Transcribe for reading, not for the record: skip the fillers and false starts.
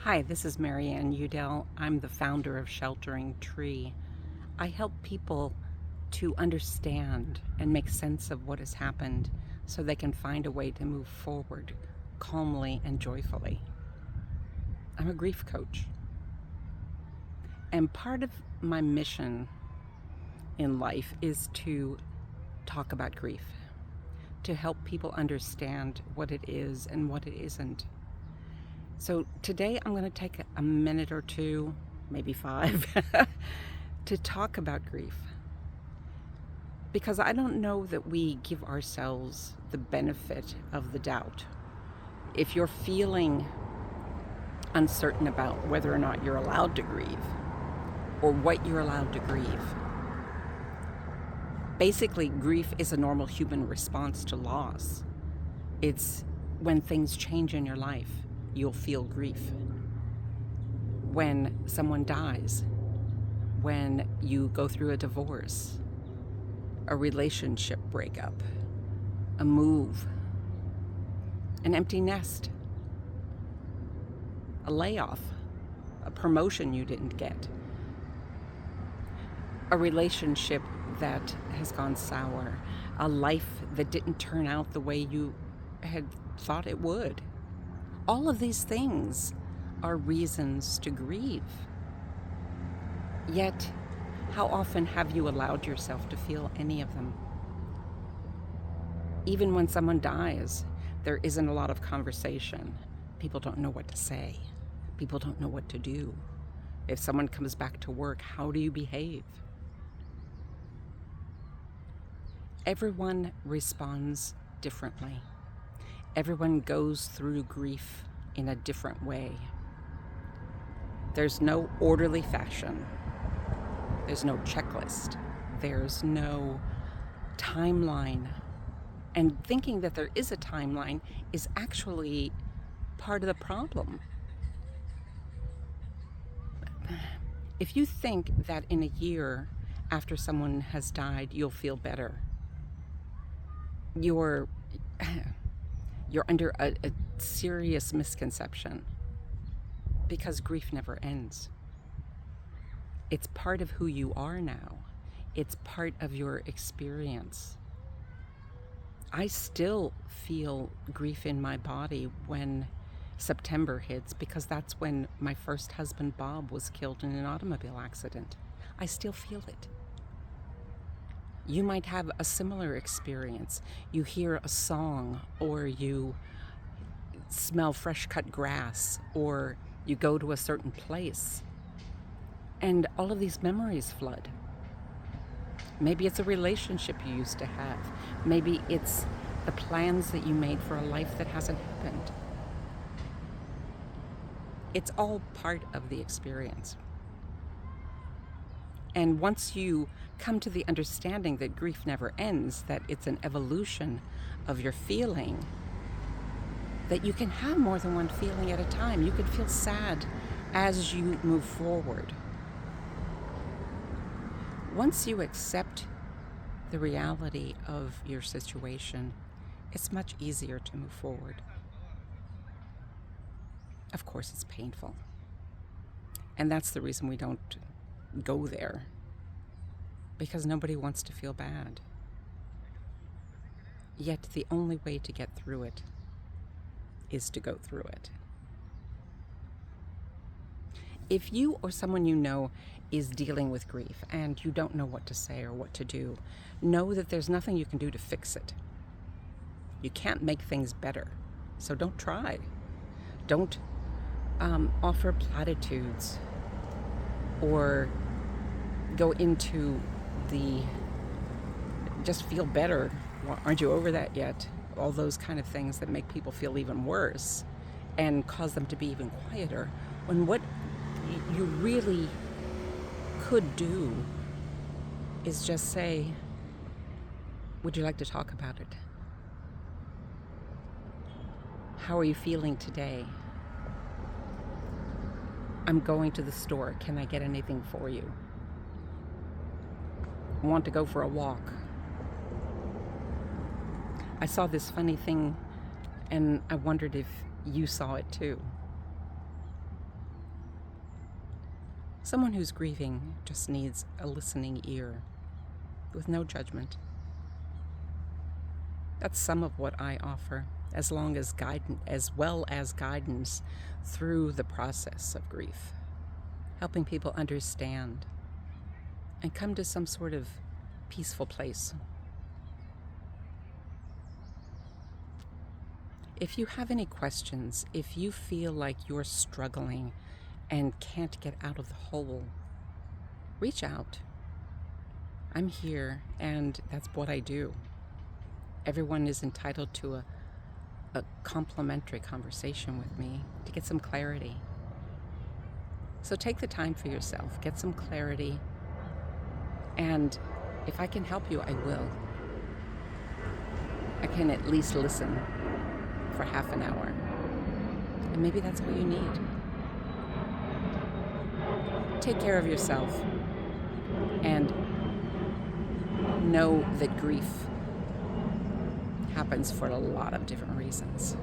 Hi, this is Marianne Udell. I'm the founder of Sheltering Tree. I help people to understand and make sense of what has happened so they can find a way to move forward calmly and joyfully. I'm a grief coach. And part of my mission in life is to talk about grief, to help people understand what it is and what it isn't. So today I'm going to take a minute or two, maybe 5, to talk about grief. Because I don't know that we give ourselves the benefit of the doubt. If you're feeling uncertain about whether or not you're allowed to grieve or what you're allowed to grieve, basically grief is a normal human response to loss. It's when things change in your life, you'll feel grief. When someone dies, when you go through a divorce, a relationship breakup, a move, an empty nest, a layoff, a promotion you didn't get, a relationship that has gone sour, a life that didn't turn out the way you had thought it would. All of these things are reasons to grieve. Yet, how often have you allowed yourself to feel any of them? Even when someone dies, there isn't a lot of conversation. People don't know what to say. People don't know what to do. If someone comes back to work, how do you behave? Everyone responds differently. Everyone goes through grief in a different way. There's no orderly fashion. There's no checklist. There's no timeline. And thinking that there is a timeline is actually part of the problem. If you think that in a year after someone has died, you'll feel better, you're under a serious misconception, because grief never ends. It's part of who you are now. It's part of your experience. I still feel grief in my body when September hits, because that's when my first husband, Bob, was killed in an automobile accident. I still feel it. You might have a similar experience. You hear a song, or you smell fresh cut grass, or you go to a certain place, and all of these memories flood. Maybe it's a relationship you used to have. Maybe it's the plans that you made for a life that hasn't happened. It's all part of the experience. And once you come to the understanding that grief never ends, that it's an evolution of your feeling, that you can have more than one feeling at a time. You can feel sad as you move forward. Once you accept the reality of your situation, it's much easier to move forward. Of course, it's painful. And that's the reason we don't go there, because nobody wants to feel bad. Yet the only way to get through it is to go through it. If you or someone you know is dealing with grief and you don't know what to say or what to do, know that there's nothing you can do to fix it. You can't make things better, so don't try. Don't offer platitudes or go into the just feel better. Well, aren't you over that yet? All those kind of things that make people feel even worse and cause them to be even quieter, when what you really could do is just say, would you like to talk about it? How are you feeling today? I'm going to the store. Can I get anything for you? I want to go for a walk. I saw this funny thing and I wondered if you saw it too. Someone who's grieving just needs a listening ear with no judgment. That's some of what I offer, as well as guidance through the process of grief, helping people understand and come to some sort of peaceful place. If you have any questions, if you feel like you're struggling and can't get out of the hole, reach out. I'm here, and that's what I do. Everyone is entitled to a complimentary conversation with me to get some clarity. So take the time for yourself, get some clarity, and if I can help you, I will. I can at least listen for half an hour, and maybe that's all you need. Take care of yourself, and know that grief happens for a lot of different reasons.